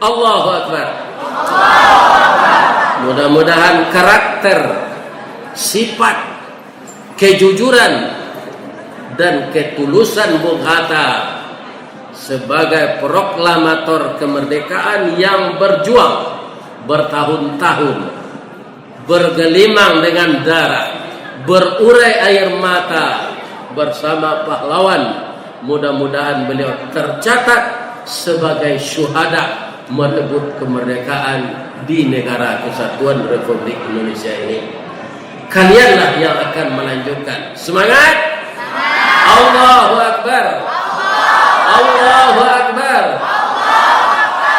Allahu Akbar. Mudah-mudahan karakter, sifat, kejujuran dan ketulusan Bung Hatta sebagai proklamator kemerdekaan yang berjuang bertahun-tahun, bergelimang dengan darah, berurai air mata bersama pahlawan. Mudah-mudahan beliau tercatat sebagai syuhada merebut kemerdekaan di negara Kesatuan Republik Indonesia ini. Kalianlah yang akan melanjutkan. Semangat! Allahu Akbar! Allahu Akbar!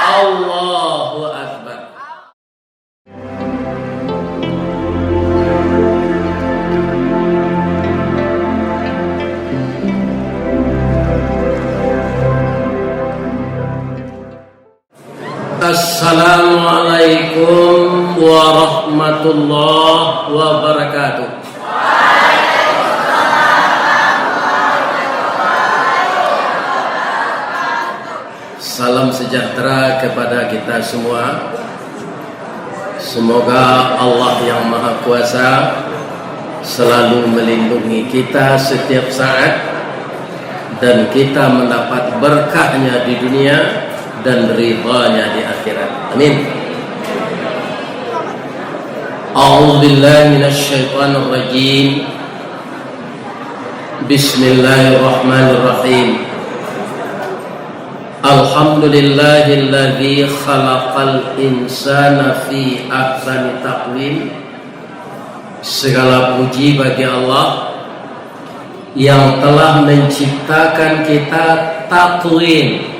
Allahu Akbar! Assalamualaikum warahmatullahi wabarakatuh. Salam sejahtera kepada kita semua. Semoga Allah yang Maha Kuasa selalu melindungi kita setiap saat dan kita mendapat berkahnya di dunia dan ridhanya di akhirat. Amin. A'udzubillahi minasyaitonir rajim. Bismillahirrahmanirrahim. Alhamdulillahilladzi khalaqal insana fi ahsani taqwim. Segala puji bagi Allah yang telah menciptakan kita takwim.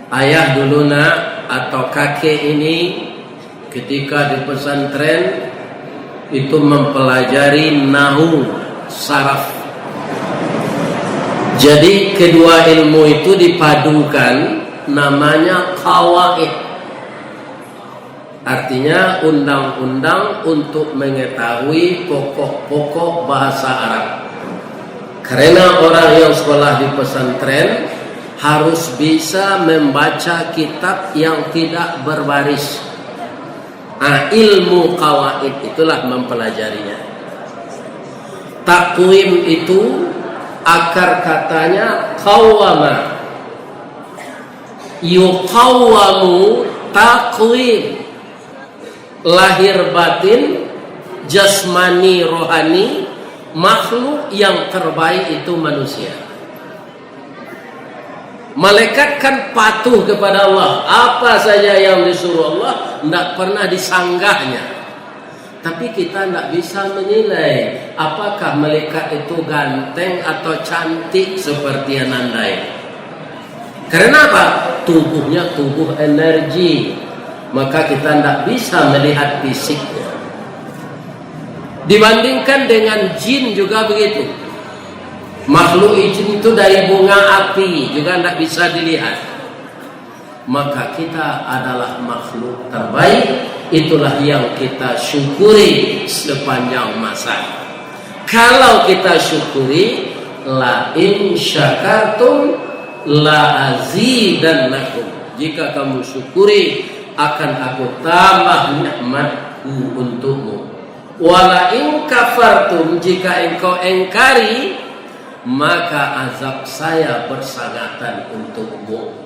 Ayah dulu nak atau kakek ini ketika di pesantren itu mempelajari nahu, saraf. Jadi kedua ilmu itu dipadukan, namanya qawaid. Artinya undang-undang untuk mengetahui pokok-pokok bahasa Arab. Karena orang yang sekolah di pesantren harus bisa membaca kitab yang tidak berbaris. Ilmu qawaid itulah mempelajarinya. Takwim itu akar katanya qawwama. Yuqawwamu takwim. Lahir batin, jasmani, rohani, makhluk yang terbaik itu manusia. Malaikat kan patuh kepada Allah. Apa saja yang disuruh Allah tidak pernah disanggahnya. Tapi kita tidak bisa menilai apakah malaikat itu ganteng atau cantik seperti yang andai. Karena apa? Tubuhnya tubuh energi. Maka kita tidak bisa melihat fisiknya. Dibandingkan dengan jin juga begitu. Makhluk jin itu dari bunga api juga tidak bisa dilihat. Maka kita adalah makhluk terbaik. Itulah yang kita syukuri sepanjang masa. Kalau kita syukuri, la in syakartum la azidannakum. Jika kamu syukuri, akan aku tambah nikmatku untukmu. Wala in kafartum, jika engkau engkari, maka azab saya bersangatan untukmu.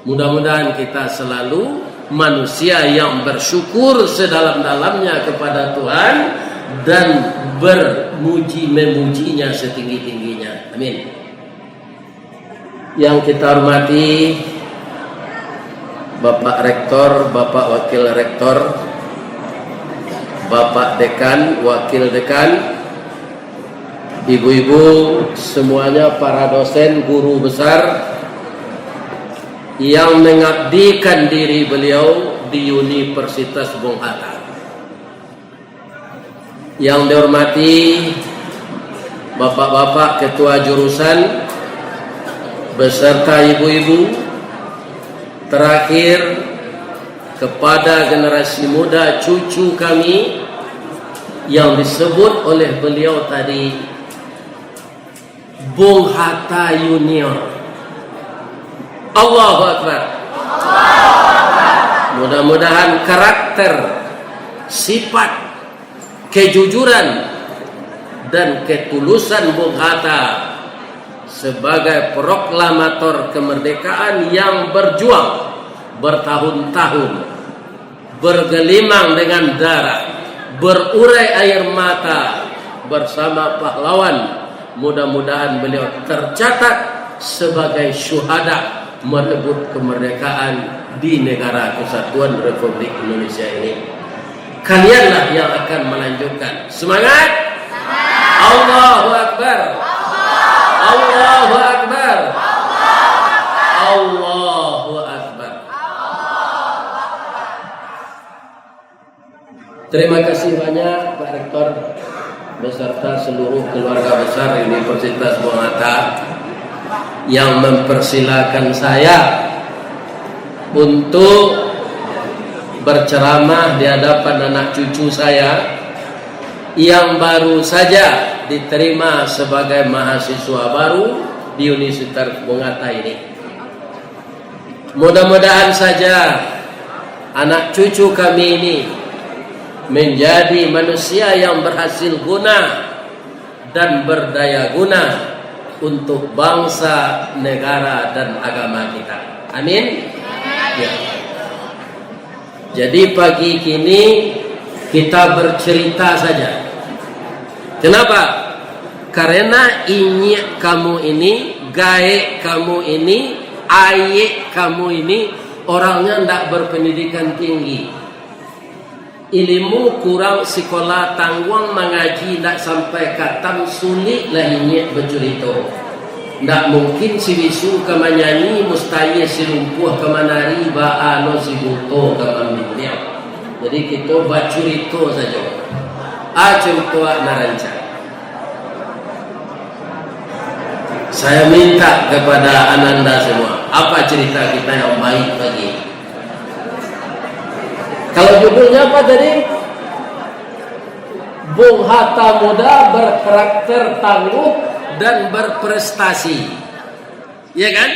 Mudah-mudahan kita selalu manusia yang bersyukur sedalam-dalamnya kepada Tuhan dan memujinya setinggi-tingginya. Amin. Yang kita hormati Bapak Rektor, Bapak Wakil Rektor, Bapak Dekan, Wakil Dekan, ibu-ibu semuanya, para dosen, guru besar yang mengabdikan diri beliau di Universitas Bung Hatta. Yang dihormati bapak-bapak ketua jurusan beserta ibu-ibu. Terakhir kepada generasi muda cucu kami yang disebut oleh beliau tadi Bung Hatta Junior. Allahu Akbar. Mudah-mudahan karakter, sifat, kejujuran dan ketulusan Bung Hatta sebagai proklamator kemerdekaan yang berjuang bertahun-tahun, bergelimang dengan darah, berurai air mata bersama pahlawan. Mudah-mudahan beliau tercatat sebagai syuhada merebut kemerdekaan di negara kesatuan Republik Indonesia ini. Kalianlah yang akan melanjutkan. Semangat! Allahu Akbar! Allahu Akbar! Allahu Akbar! Terima kasih banyak Pak Rektor beserta seluruh keluarga besar Universitas Bung Hatta yang mempersilakan saya untuk berceramah di hadapan anak cucu saya yang baru saja diterima sebagai mahasiswa baru di Universitas Bung Hatta ini. Mudah-mudahan saja anak cucu kami ini menjadi manusia yang berhasil guna dan berdaya guna untuk bangsa, negara, dan agama kita. Amin. Ya. Jadi pagi kini kita bercerita saja. Kenapa? Karena inyi kamu ini, gae kamu ini, aye kamu ini orangnya tidak berpendidikan tinggi. Ilmu kurang, sekolah tangguang, mengaji tidak sampai katam, sulit lah inyi bercerita. Tidak mungkin si bisu ke menyanyi, mustahil si lumpuh ke menari, ba'ano si buto ke memilih. Jadi kita bercerita saja. Cerita naranca. Saya minta kepada Ananda semua, apa cerita kita yang baik bagi? Kalau judulnya apa tadi? Bung Hatta muda berkarakter tangguh dan berprestasi. Ya kan?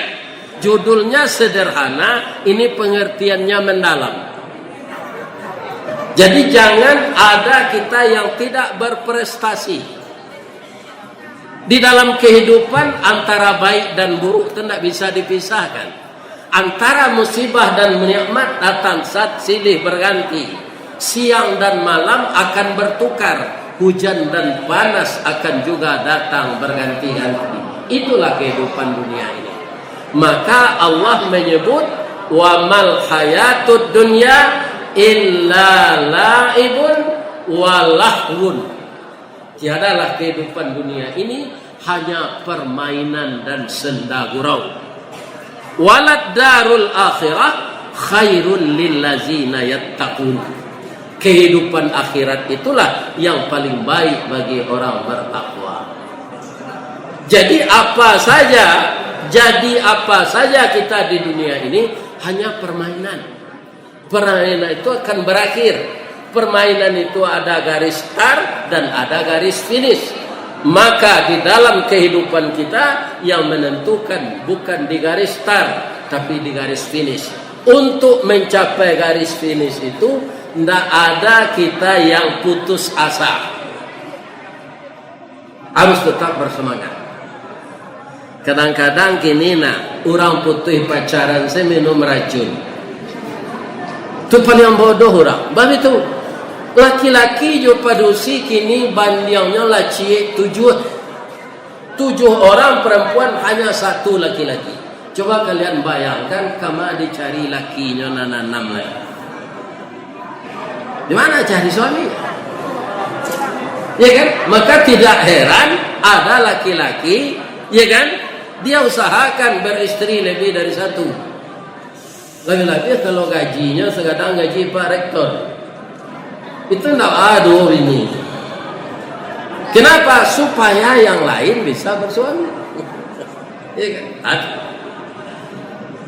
Judulnya sederhana, ini pengertiannya mendalam. Jadi jangan ada kita yang tidak berprestasi. Di dalam kehidupan antara baik dan buruk itu tidak bisa dipisahkan. Antara musibah dan nikmat datang saat silih berganti. Siang dan malam akan bertukar. Hujan dan panas akan juga datang berganti-ganti. Itulah kehidupan dunia ini. Maka Allah menyebut wa mal hayatud dunya illa la'ibun wa lahwun. Tiadalah kehidupan dunia ini hanya permainan dan senda gurau. Walad darul akhirah khairul lillazina yattaqun. Kehidupan akhirat itulah yang paling baik bagi orang bertakwa. Jadi apa saja kita di dunia ini hanya permainan. Permainan itu akan berakhir. Permainan itu ada garis start dan ada garis finish. Maka di dalam kehidupan kita yang menentukan bukan di garis start tapi di garis finish. Untuk mencapai garis finish itu tidak ada kita yang putus asa. Harus tetap bersemangat. Kadang-kadang kini orang putih pacaran saya minum racun. Itu paling bodoh orang. Sebab itu laki-laki jo padusi kini bandiangnya lah cie 7 orang, perempuan hanya 1 laki-laki. Coba kalian bayangkan kama dicari lakinya nananam lagi. Di mana cari suami? Ya kan? Maka tidak heran ada laki-laki, ya kan? Dia usahakan beristri lebih dari 1. Lagi-lagi kalau gajinya sekadang gaji Pak Rektor. Itu tidak aduh ini. Kenapa? Supaya yang lain bisa bersuami. Ya kan?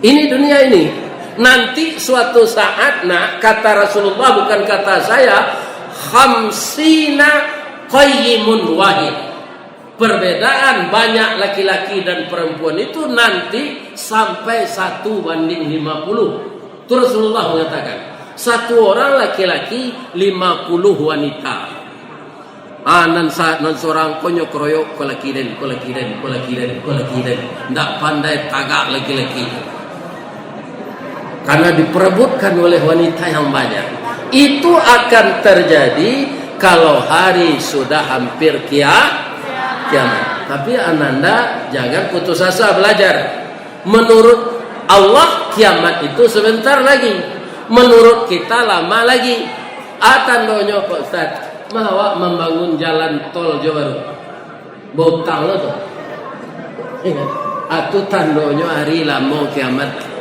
Ini dunia ini. Nanti suatu saat, kata Rasulullah bukan kata saya, khamsina qayyimun wahid. Perbedaan banyak laki-laki dan perempuan itu nanti sampai 1:50. Itu Rasulullah mengatakan, satu orang laki-laki 50 wanita. Nan seorang konyok kroyok kolakiden. Ndak pandai tagak laki-laki. Karena diperebutkan oleh wanita yang banyak. Itu akan terjadi kalau hari sudah hampir kiamat. Tapi Ananda jangan putus asa belajar. Menurut Allah kiamat itu sebentar lagi. Menurut kita lama lagi. Tandonyo Pak Ustaz, maha membangun jalan tol Jawa Baru. Botang lo tuh. Atu tandonyo hari lama kiamat.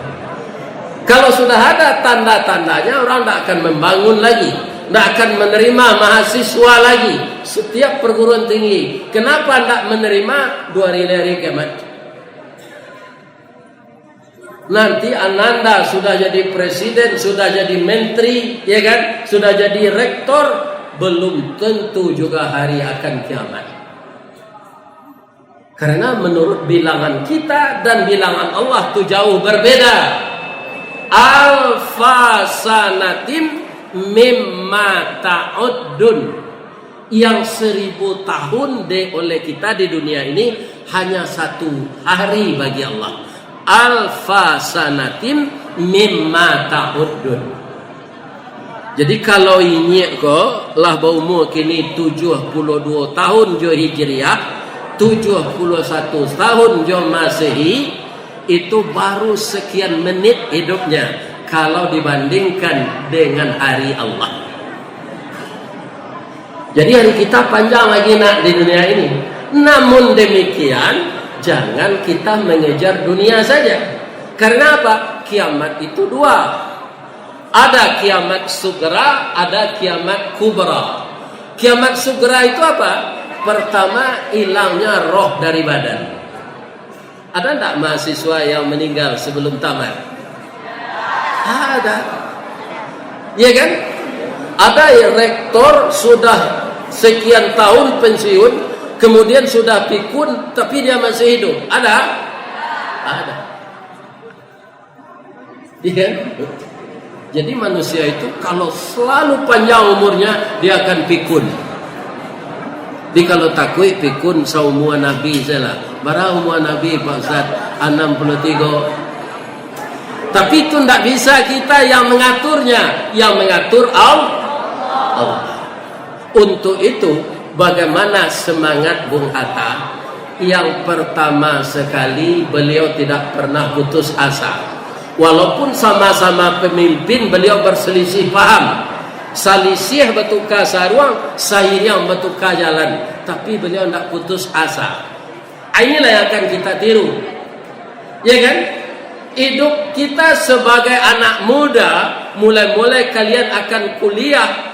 Kalau sudah ada tanda-tandanya, orang tidak akan membangun lagi, tidak akan menerima mahasiswa lagi. Setiap perguruan tinggi, kenapa tidak menerima 2 hari kiamat? Nanti Ananda sudah jadi presiden, sudah jadi menteri, ya kan? Sudah jadi rektor, belum tentu juga hari akan kiamat. Karena menurut bilangan kita dan bilangan Allah itu jauh berbeda. Alfa sanatim mimma ta'uddun, yang 1000 tahun oleh kita di dunia ini hanya 1 hari bagi Allah. Alfa sanatim mimma ta'uddun. Jadi kalau ini kok lah umur kini 72 tahun jo Hijriah, 71 tahun jo Masehi, itu baru sekian menit hidupnya kalau dibandingkan dengan hari Allah. Jadi hari kita panjang lagi nak di dunia ini. Namun demikian, jangan kita mengejar dunia saja. Karena apa? Kiamat itu 2. Ada kiamat sugra, ada kiamat kubra. Kiamat sugra itu apa? Pertama, hilangnya roh dari badan. Ada tak mahasiswa yang meninggal sebelum tamat? Ada. Iya kan? Ada ya, rektor sudah sekian tahun pensiun, kemudian sudah pikun, tapi dia masih hidup. Ada? Ada. Iya. Jadi manusia itu kalau selalu panjang umurnya, dia akan pikun. Jadi kalau takui pikun saumua Nabi salah. Barang umur Nabi Pak Ustaz 63. Tapi itu tidak bisa kita yang mengaturnya. Yang mengatur Allah. Untuk itu bagaimana semangat Bung Hatta? Yang pertama sekali, beliau tidak pernah putus asa. Walaupun sama-sama pemimpin, beliau berselisih paham. Salisih betuka saruang, sayang betuka jalan. Tapi beliau tidak putus asa. Inilah yang akan kita tiru. Ya kan? Hidup kita sebagai anak muda, mulai-mulai kalian akan kuliah,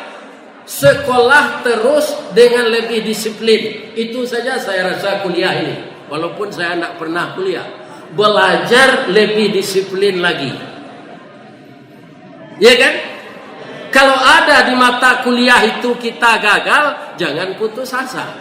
sekolah terus dengan lebih disiplin. Itu saja saya rasa kuliah ini. Walaupun saya tidak pernah kuliah. Belajar lebih disiplin lagi. Ya kan? Kalau ada di mata kuliah itu kita gagal, jangan putus asa.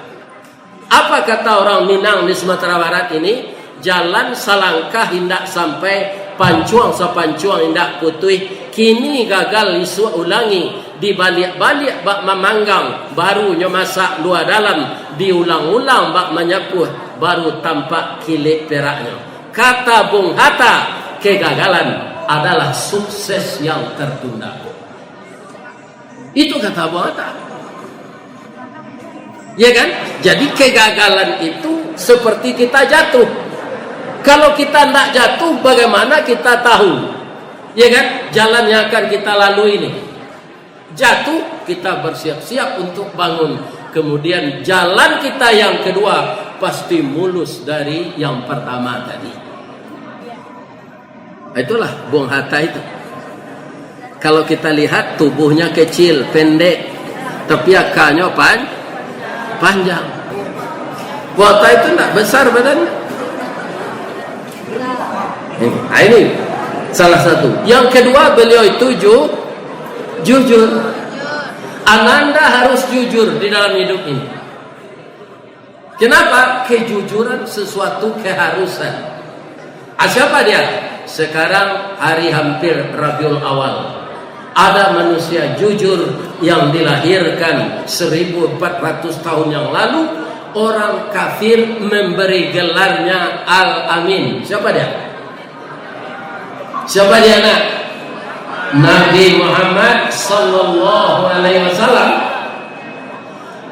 Apa kata orang Minang di Sumatera Barat ini? Jalan salangkah hendak sampai pancuang sapancuang hendak putih. Kini gagal isu ulangi. Dibalik-balik bak memanggang, barunya masak 2 dalam. Diulang-ulang bak menyapuh, baru tampak kilik peraknya. Kata Bung Hatta, kegagalan adalah sukses yang tertunda. Itu kata Bung Hatta. Ya kan? Jadi kegagalan itu seperti kita jatuh. Kalau kita tidak jatuh, bagaimana kita tahu? Ya kan? Jalan yang akan kita lalui ini. Jatuh, kita bersiap-siap untuk bangun. Kemudian jalan kita yang kedua pasti mulus dari yang pertama tadi. Itulah Bung Hatta itu. Kalau kita lihat tubuhnya kecil, pendek, tapi akalnya panjang. Bung Hatta itu tidak besar badannya. Nah, ini salah satu. Yang kedua, beliau itu jujur. Ananda harus jujur di dalam hidup ini. Kenapa? Kejujuran sesuatu keharusan. Siapa dia? Sekarang hari hampir Rabiul Awal. Ada manusia jujur yang dilahirkan 1400 tahun yang lalu. Orang kafir memberi gelarnya Al-Amin. Siapa dia? Siapa dia nak? Nabi Muhammad sallallahu alaihi wasallam.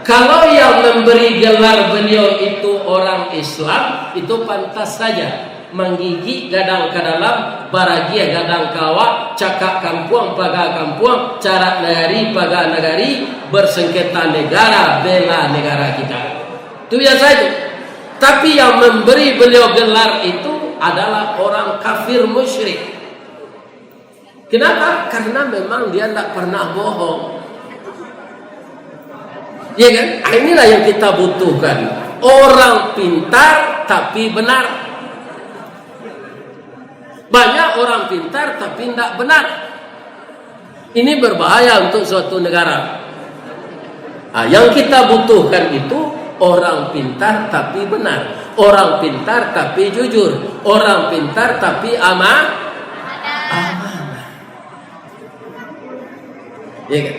Kalau yang memberi gelar beliau itu orang Islam, itu pantas saja menggigit gadang ke dalam, baragia gadang kawa, cakap kampuang paga kampuang, cara negari paga negari, bersengketa negara, bela negara kita. Itu biasa saja. Tapi yang memberi beliau gelar itu adalah orang kafir musyrik. Kenapa? Karena memang dia tidak pernah bohong. Ya kan? Inilah yang kita butuhkan. Orang pintar tapi benar. Banyak orang pintar tapi tidak benar. Ini berbahaya untuk suatu negara. Yang kita butuhkan itu orang pintar tapi benar. Orang pintar tapi jujur. Orang pintar tapi amanah. Ya kan?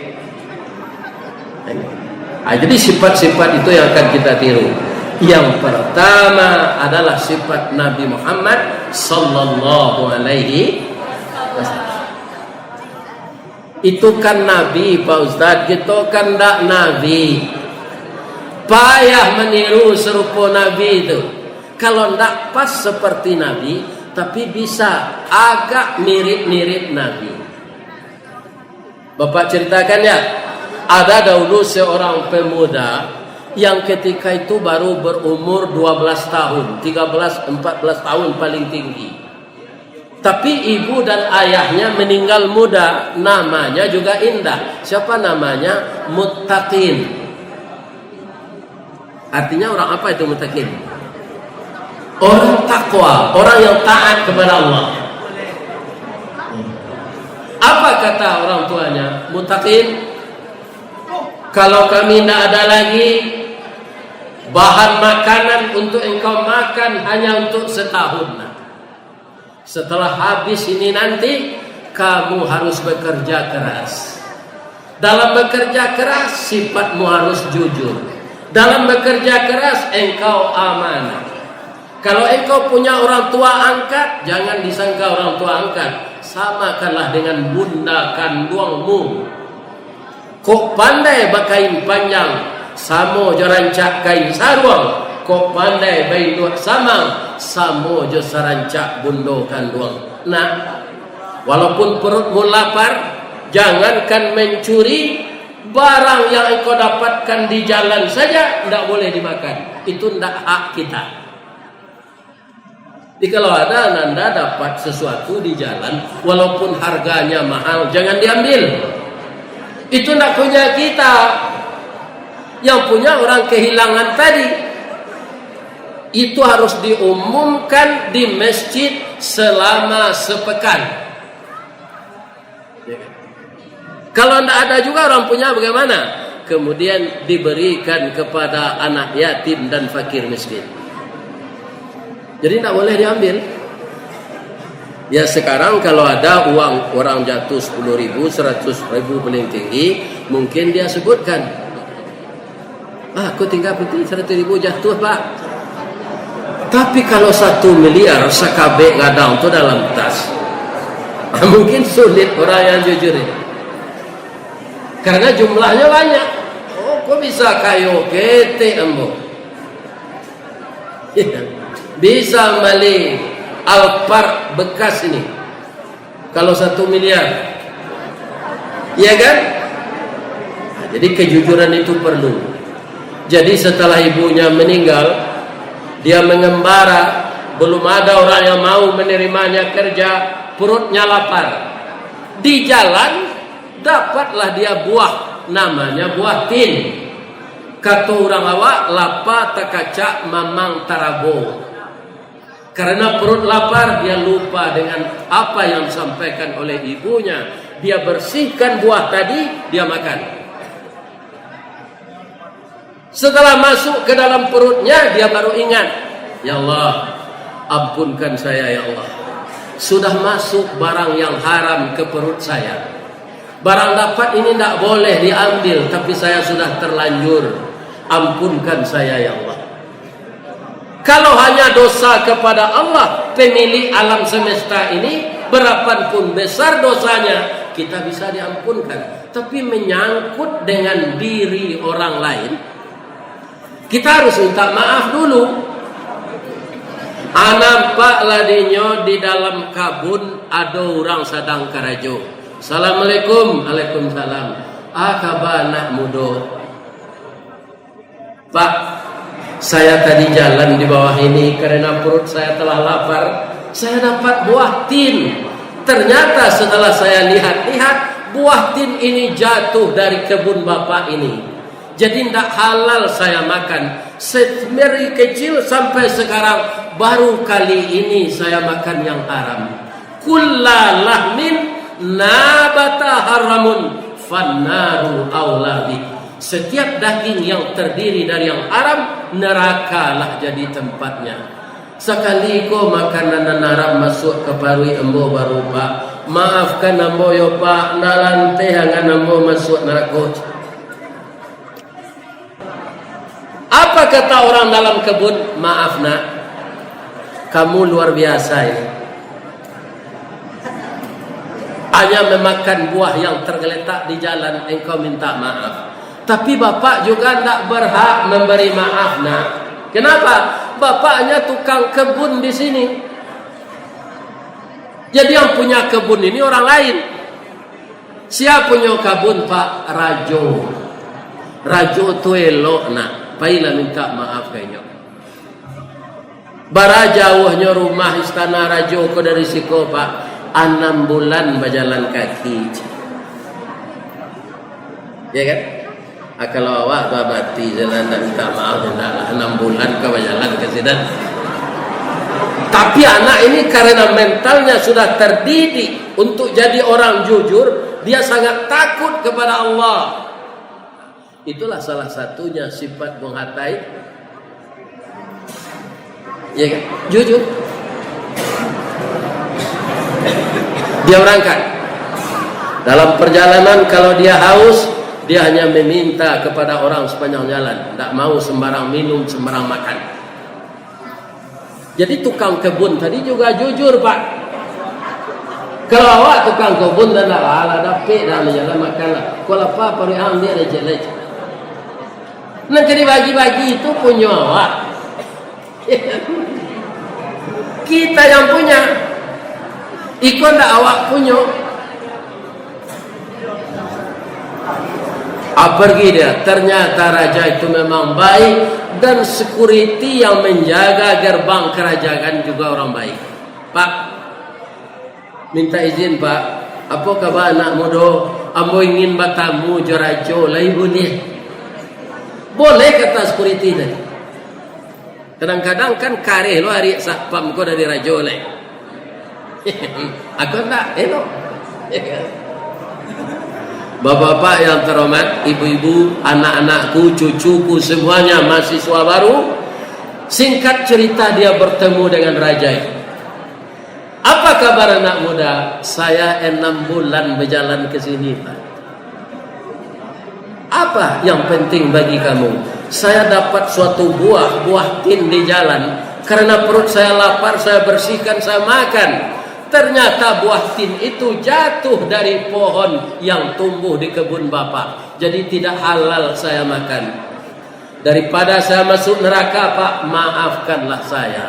Jadi sifat-sifat itu yang akan kita tiru. Yang pertama adalah sifat Nabi Muhammad sallallahu alaihi wasallam. Itu kan Nabi, Pak Ustaz. Kita kan tak Nabi. Payah meniru serupa Nabi itu. Kalau tak pas seperti Nabi, tapi bisa agak mirip-mirip Nabi. Bapak ceritakan ya. Ada dahulu seorang pemuda yang ketika itu baru berumur 12 tahun, 13, 14 tahun paling tinggi. Tapi ibu dan ayahnya meninggal muda, namanya juga indah. Siapa namanya? Muttaqin. Artinya orang apa itu muttaqin? Orang takwa, orang yang taat kepada Allah. Apa kata orang tuanya? Muttaqin, kalau kami tidak ada lagi bahan makanan untuk engkau makan hanya untuk setahun. Setelah habis ini nanti kamu harus bekerja keras. Dalam bekerja keras sifatmu harus jujur. Dalam bekerja keras engkau amanah. Kalau engkau punya orang tua angkat, jangan disangka orang tua angkat. Samakanlah dengan bunda kandungmu. Kok pandai berkain panjang, samo jo rancak kain sarung. Kok pandai bain duat samang, samo jo sarancak bundo kanduang. Nah, walaupun perutmu lapar, jangankan mencuri, barang yang engkau dapatkan di jalan saja tidak boleh dimakan. Itu tidak hak kita. Jadi kalau ada Anda dapat sesuatu di jalan, walaupun harganya mahal, jangan diambil. Itu tidak punya kita. Yang punya orang kehilangan tadi. Itu harus diumumkan di masjid selama sepekan. Kalau tidak ada juga orang punya bagaimana? Kemudian diberikan kepada anak yatim dan fakir miskin. Jadi tidak boleh diambil. Ya sekarang kalau ada uang orang jatuh 10.000, 100.000 paling tinggi, mungkin dia sebutkan, aku tinggal putih 100.000 jatuh pak. Tapi kalau 1 miliar sakabe gadang tu dalam tas, mungkin sulit orang yang jujur ini. Karena jumlahnya banyak. Oh, kok bisa kayu kete ambo? Bisa beli Alphard bekas ini kalau 1 miliar, iya kan? Jadi kejujuran itu perlu. Jadi setelah ibunya meninggal, dia mengembara, belum ada orang yang mau menerimanya kerja, perutnya lapar. Di jalan dapatlah dia buah, namanya buah tin. Kata orang awak, lapa takacak mamang tarabo. Karena perut lapar, dia lupa dengan apa yang disampaikan oleh ibunya. Dia bersihkan buah tadi, dia makan. Setelah masuk ke dalam perutnya, dia baru ingat, ya Allah, ampunkan saya ya Allah. Sudah masuk barang yang haram ke perut saya. Barang dapat ini tidak boleh diambil, tapi saya sudah terlanjur. Ampunkan saya ya Allah. Kalau hanya dosa kepada Allah, pemilik alam semesta ini, berapapun besar dosanya, kita bisa diampunkan. Tapi menyangkut dengan diri orang lain, kita harus minta maaf dulu. Nampak ladinyo di dalam kabun ada orang sedang karajo. Assalamualaikum. Waalaikumsalam. Kabar anak muda. Pak, saya tadi jalan di bawah ini karena perut saya telah lapar. Saya dapat buah tin. Ternyata setelah saya lihat-lihat, buah tin ini jatuh dari kebun bapak ini. Jadi tidak halal saya makan. Dari kecil sampai sekarang baru kali ini saya makan yang haram. Kulla lahmin nabata haramun fannaru aula bi. Setiap daging yang terdiri dari yang haram, nerakalah jadi tempatnya. Sekali ko makanan haram masuk ke parui embo baru pak. Maafkan embo yo pak, nalante hangan embo masuk neraka. Apa kata orang dalam kebun? Maaf nak, kamu luar biasa ini. Hanya memakan buah yang tergeletak di jalan, engkau minta maaf. Tapi bapak juga tidak berhak memberi maaf nak. Kenapa? Bapaknya tukang kebun di sini. Jadi yang punya kebun ini orang lain. Siapa punya kebun pak? Rajo. Rajo tu elok nak. Pailah minta maaf kayaknya. Bara jauhnya rumah istana rajo ko dari siko pak, 6 bulan berjalan kaki. Ya kan? Kalau awak babati jalan dan minta maaf, 6 bulan ke berjalan ke sini. Tapi anak ini karena mentalnya sudah terdidik untuk jadi orang jujur, dia sangat takut kepada Allah. Itulah salah satunya sifat Bung Hatai. Ya kan? Jujur. Dia berangkat. Dalam perjalanan kalau dia haus, dia hanya meminta kepada orang sepanjang jalan. Tak mau sembarang minum, sembarang makan. Jadi tukang kebun tadi juga jujur pak. Kalau awak tukang kebun dan ala dapat dalam jalan makanlah. Kalau apa perihal dia leceh-leceh. Nak dibagi-bagi itu punya awak. Kita yang punya. Ikut tak awak punya. Pergi dia. Ternyata raja itu memang baik. Dan security yang menjaga gerbang kerajaan juga orang baik. Pak, minta izin pak. Apa kabar anak muda? Ambo ingin bertamu jarajo. Lai boleh. Boleh kata security tadi. Kadang-kadang kan kareh lo hari satpam ko dari rajo le. Aku tak elok. Bapak-bapak yang terhormat, ibu-ibu, anak-anakku, cucuku semuanya mahasiswa baru. Singkat cerita dia bertemu dengan raja itu. Apa kabar anak muda? Saya 6 bulan berjalan ke sini pak. Apa yang penting bagi kamu? Saya dapat suatu buah tin di jalan. Karena perut saya lapar, saya bersihkan, saya makan. Ternyata buah tin itu jatuh dari pohon yang tumbuh di kebun bapak. Jadi tidak halal saya makan. Daripada saya masuk neraka pak, maafkanlah saya.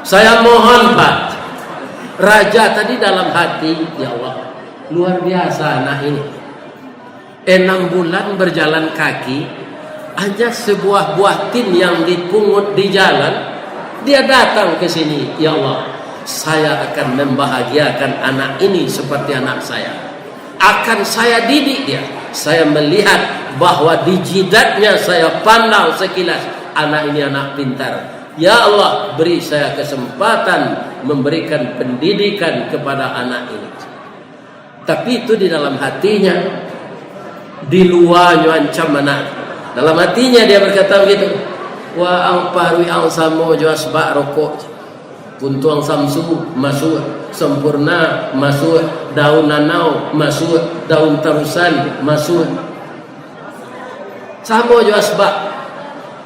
Saya mohon pak. Raja tadi dalam hati, ya Allah, luar biasa anak ini. 6 bulan berjalan kaki, hanya sebuah buah tin yang dipungut di jalan, dia datang ke sini. Ya Allah, saya akan membahagiakan anak ini seperti anak saya. Akan saya didik dia. Saya melihat bahwa di jidatnya saya pandang sekilas, anak ini anak pintar. Ya Allah, beri saya kesempatan memberikan pendidikan kepada anak ini. Tapi itu di dalam hatinya. Di luarnya ancam anak. Dalam hatinya dia berkata begitu. Wa ang parwi ang samo jo asba rokok. Puntuang samsu masuk, sempurna masuk, daun nanau masuk, daun tarusan masuk. Samo jo asba.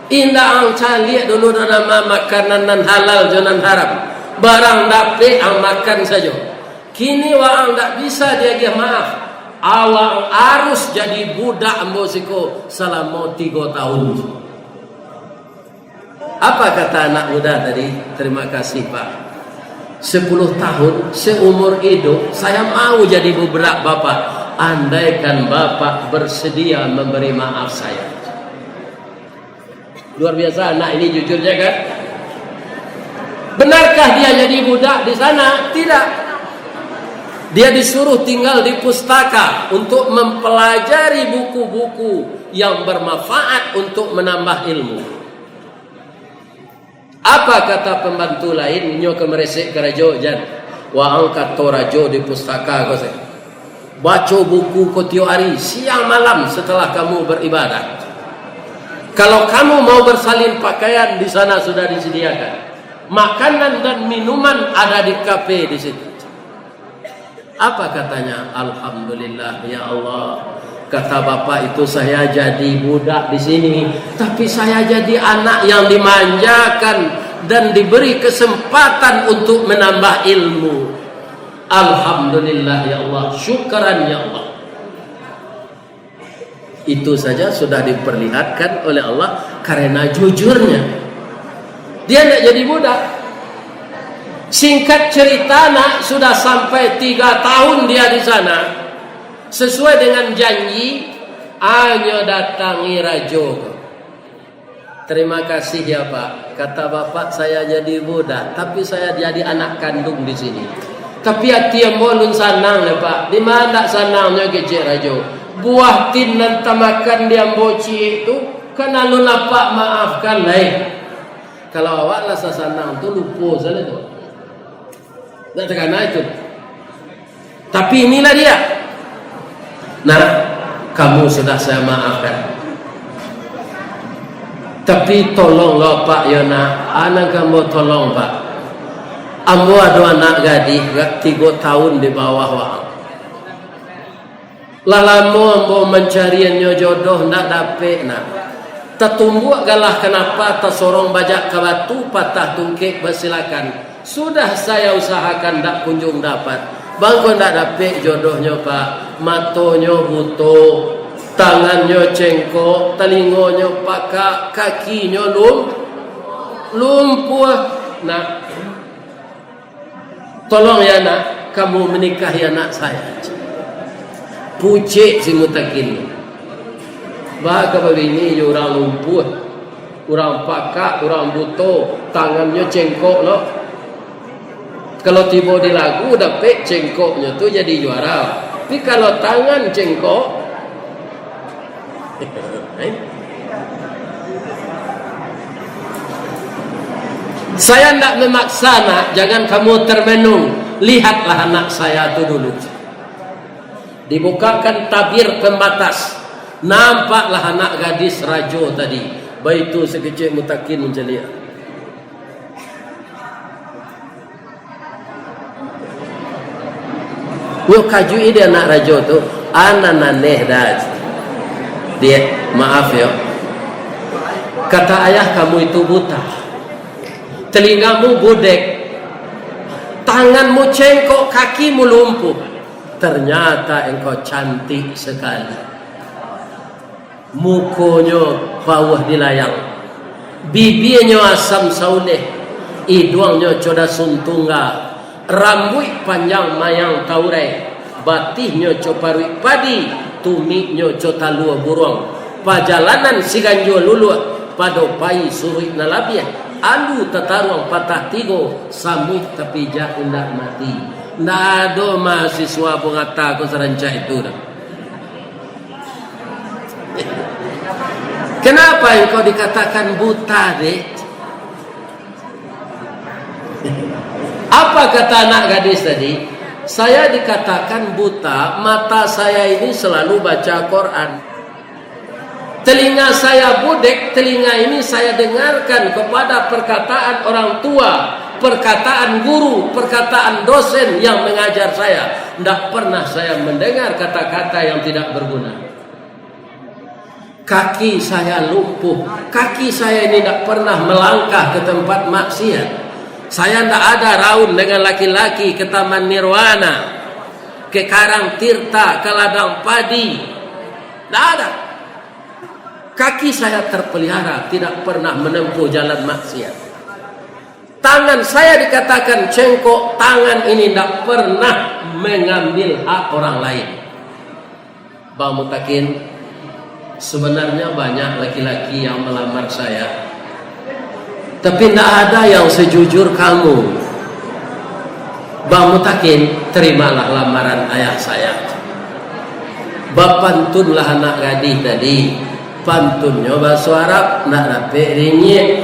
Indah ang cali dulu nama makanan nan halal jonan haram. Barang dapet ang makan saja. Kini wa ang tak bisa dia maaf. Awang harus jadi budak ambosiko selama 3 tahun. Apa kata anak muda tadi? Terima kasih Pak. 10 tahun seumur hidup saya mau jadi budak Bapak. Andaikan Bapak bersedia memberi maaf saya. Luar biasa anak ini jujurnya kan? Benarkah dia jadi budak di sana? Tidak. Dia disuruh tinggal di pustaka untuk mempelajari buku-buku yang bermanfaat untuk menambah ilmu. Apa kata pembantu lain? Nyo kemeresek kerajo jan. Wa angkat to rajo di pustaka ko se. Baca buku ko tiap hari siang malam setelah kamu beribadah. Kalau kamu mau bersalin pakaian di sana sudah disediakan. Makanan dan minuman ada di kafe di situ. Apa katanya? Alhamdulillah ya Allah. Kata bapak itu saya jadi budak di sini, tapi saya jadi anak yang dimanjakan dan diberi kesempatan untuk menambah ilmu. Alhamdulillah ya Allah, syukran ya Allah. Itu saja sudah diperlihatkan oleh Allah karena jujurnya. Dia tidak jadi budak. Singkat cerita nak sudah sampai 3 tahun dia di sana. Sesuai dengan janji, hanya datangi rajo. Terima kasih ya Pak. Kata bapak saya jadi budak, tapi saya jadi anak kandung di sini. Tapi hati yang bolun sanang ya Pak. Di mana sanangnya kecil rajo? Buah tin dan tamakan dia boci itu, kena lu lapak maafkan lain. Kalau awak rasa sanang tu lupa saja tu. Tak terkena itu. Tapi inilah dia. Nah, kamu sudah saya maafkan. Tapi tolonglah Pak ya nak. Anak kamu tolong Pak. Ambo ada anak gadis 3 tahun di bawah wak. Lalamu ambo mencariannya jodoh nak dapet nak. Tertumbuh galah kenapa tersorong bajak ke batu patah tungkik bersilakan. Sudah saya usahakan tak kunjung dapat. Bangko tak dapat jodohnya Pak. Matonya butuh, tangannya cengkok, telingonya pakak, kakinya lumpuh. Nak, tolong ya nak, kamu menikahi anak saya. Pucik si mutakin. Bahagia begini orang lumpuh, orang pakak, orang butuh, tangannya cengkok loh. Kalau tiba di lagu dapat cengkoknya tu jadi juara. Tapi kalau tangan cengkok saya tidak memaksa nak, jangan kamu termenung. Lihatlah anak saya tu dulu. Dibukakan tabir pembatas. Nampaklah anak gadis rajo tadi. Baitu sekecil mutakin menjelia. Yo kaju ide anak rajo tu anak naneh dah. Dia maaf ya. Kata ayah kamu itu buta. Telingamu budek. Tanganmu cengkok, kakimu lumpuh. Ternyata engkau cantik sekali. Mukonya bawah dilayang. Bibirnya asam sauleh. Hidungnya coda suntungga. Rambut panjang mayang taurai, batihnya coparui padi, tumiknya cotalua burung, pajalanan si ganjo lulu, pado pai surui nalabiah, alu tataruang patah tigo, samui tapi jak indak mati. Ndak ada mahasiswa pengata ko seranca itu. Kenapa engkau dikatakan buta dek? Apa kata anak gadis tadi? Saya dikatakan buta, mata saya ini selalu baca Quran. Telinga saya budek, telinga ini saya dengarkan kepada perkataan orang tua, perkataan guru, perkataan dosen yang mengajar saya. Tidak pernah saya mendengar kata-kata yang tidak berguna. Kaki saya lumpuh, kaki saya ini tidak pernah melangkah ke tempat maksiat. Saya tidak ada raun dengan laki-laki ke Taman Nirwana, ke Karang Tirta, ke ladang padi. Tidak ada. Kaki saya terpelihara, tidak pernah menempuh jalan maksiat. Tangan saya dikatakan cengkok, tangan ini tidak pernah mengambil hak orang lain. Bang Mutakin, sebenarnya banyak laki-laki yang melamar saya, tapi tidak ada yang sejujur kamu. Bang Mutakin, terimalah lamaran ayah saya. Bapantunlah anak gadis tadi. Pantunnya bahasa Arab nak dapat ringgit.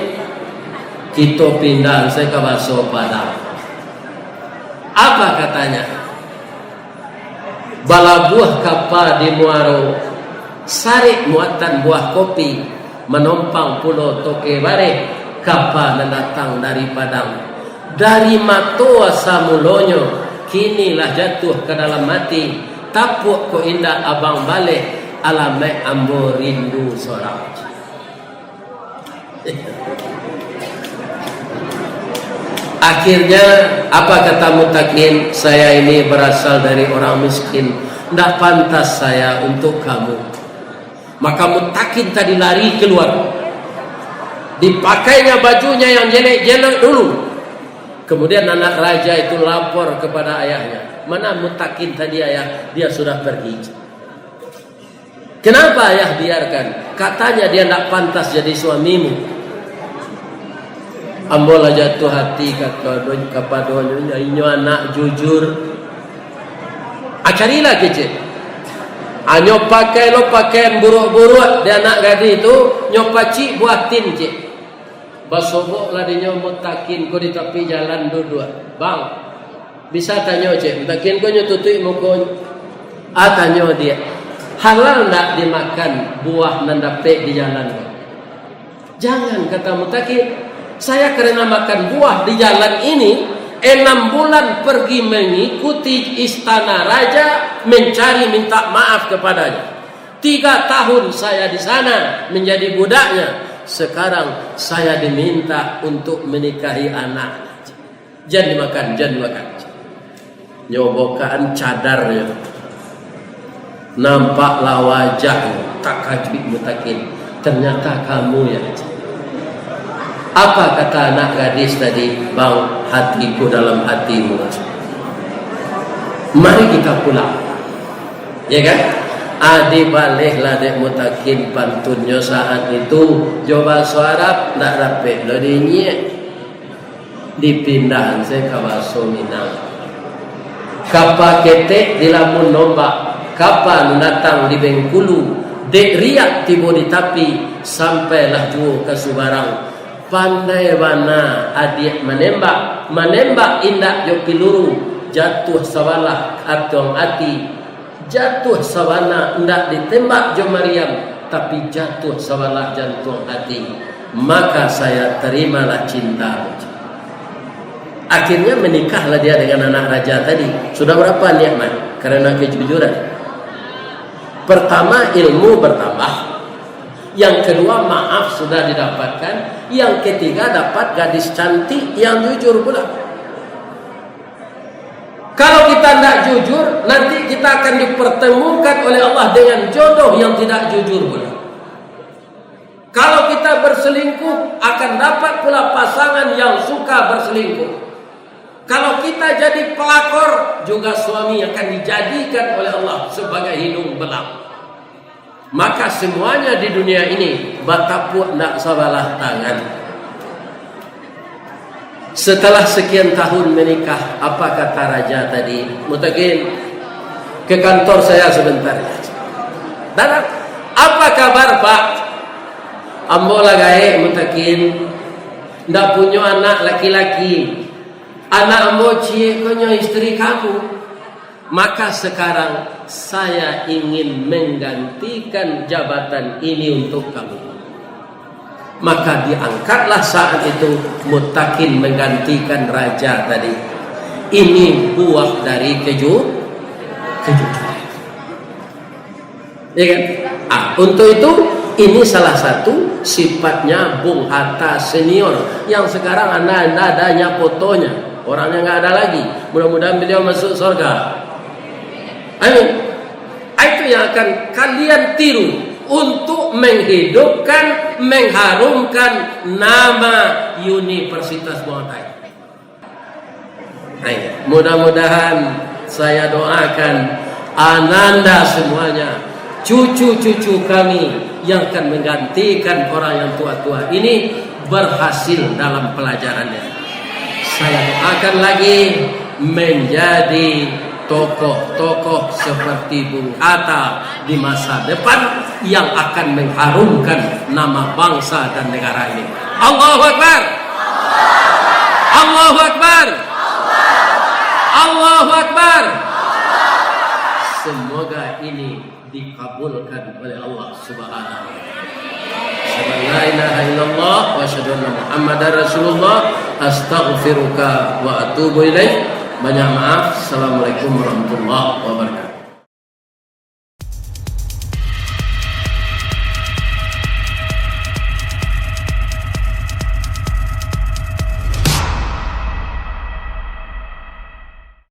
Kita pindah saya ke bahasa Padang. Apa katanya? Bala buah kapal di Muaro, sarik muatan buah kopi, menompang pulau Toke Bare, kapal datang dari Padang. Dari Matoa Samulonyo, kinilah jatuh ke dalam mati. Tapuk ko indah abang balik, alamai ambo rindu sorang. Akhirnya apa kata Mutakin? Saya ini berasal dari orang miskin, tidak pantas saya untuk kamu. Maka Mutakin tadi lari keluar. Dipakainya bajunya yang jelek-jelek dulu. Kemudian anak raja itu lapor kepada ayahnya. Mana Mutakin tadi ayah? Dia sudah pergi. Kenapa ayah biarkan? Katanya dia tidak pantas jadi suamimu. Ambola jatuh hati kepadanya, ini anak jujur. Acarilah kecil. Anyo pakai lo pakaian buruk-buruk dia anak gadis itu, nyopaci buatin cik. Basobok lah dia Mutakin ko di tepi jalan dua-dua. Bang, bisa tanya cik, Mutakin ko nyututui mukon. Tanya dia. Halal tak dimakan buah nandapek di jalan? Jangan, kata Mutakin. Saya karena makan buah di jalan ini 6 bulan pergi mengikuti istana raja mencari minta maaf kepadanya. 3 tahun saya di sana menjadi budaknya. Sekarang saya diminta untuk menikahi anak. Jangan dimakan, jangan dimakan. Nyobokan cadarnya. Nampaklah wajahmu tak kajib Mutakin. Ternyata kamu ya. Apa kata anak gadis tadi? Bang, hatiku dalam hatimu. Mari kita pulang. Ya kan? Adi balihlah dek Mutakin pantunnya saat itu. Coba suara nak dapat lo dinye. Dipindahan saya ke Baso Minang. Kapal ketek di Lamun Nombak. Kapal datang di Bengkulu. Dek riak tiba di tapi sampailah juo ke Subarang. Pandai bana adik menembak indak jo piluru, jatuh sawalah atong ati, jatuh sawana indak ditembak jo Maryam, tapi jatuh sawalah jantung hati. Maka saya terimalah cinta. Akhirnya menikahlah dia dengan anak raja tadi. Sudah berapa nikmat? Karena kejujuran. Pertama, ilmu bertambah. Yang kedua, maaf sudah didapatkan. Yang ketiga, dapat gadis cantik yang jujur pula. Kalau kita tidak jujur, nanti kita akan dipertemukan oleh Allah dengan jodoh yang tidak jujur pula. Kalau kita berselingkuh, akan dapat pula pasangan yang suka berselingkuh. Kalau kita jadi pelakor, juga suami akan dijadikan oleh Allah sebagai hidung belang. Maka semuanya di dunia ini batapuk nak sabalah tangan. Setelah sekian tahun menikah, apa kata raja tadi? Mutakin, ke kantor saya sebentar. Dan apa kabar Pak? Ambola gae Mutakin, ndak punya anak laki-laki. Anak ambo cie konyo istri kamu. Maka sekarang saya ingin menggantikan jabatan ini untuk kamu. Maka diangkatlah saat itu Muttaqin menggantikan raja tadi. Ini buah dari kejujuran. Ya kan? Untuk itu ini salah satu sifatnya Bung Hatta senior yang sekarang anda adanya fotonya, orangnya nggak ada lagi. Mudah-mudahan beliau masuk surga. Amin. Itu yang akan kalian tiru untuk menghidupkan, mengharumkan nama Universitas Muhammad. Mudah-mudahan saya doakan ananda semuanya, cucu-cucu kami yang akan menggantikan orang yang tua-tua ini berhasil dalam pelajarannya. Saya doakan lagi menjadi tokoh-tokoh seperti Bung Hatta di masa depan yang akan mengharumkan nama bangsa dan negara ini. Allahu Akbar. Allahu Akbar. Allahu Akbar. Semoga ini dikabulkan oleh Allah Subhanahu wa taala. La ilaha illallah wa asyhadu anna Muhammadar Rasulullah. Astaghfiruka wa atubu ilaik. Banyak maaf. Assalamualaikum warahmatullahi wabarakatuh.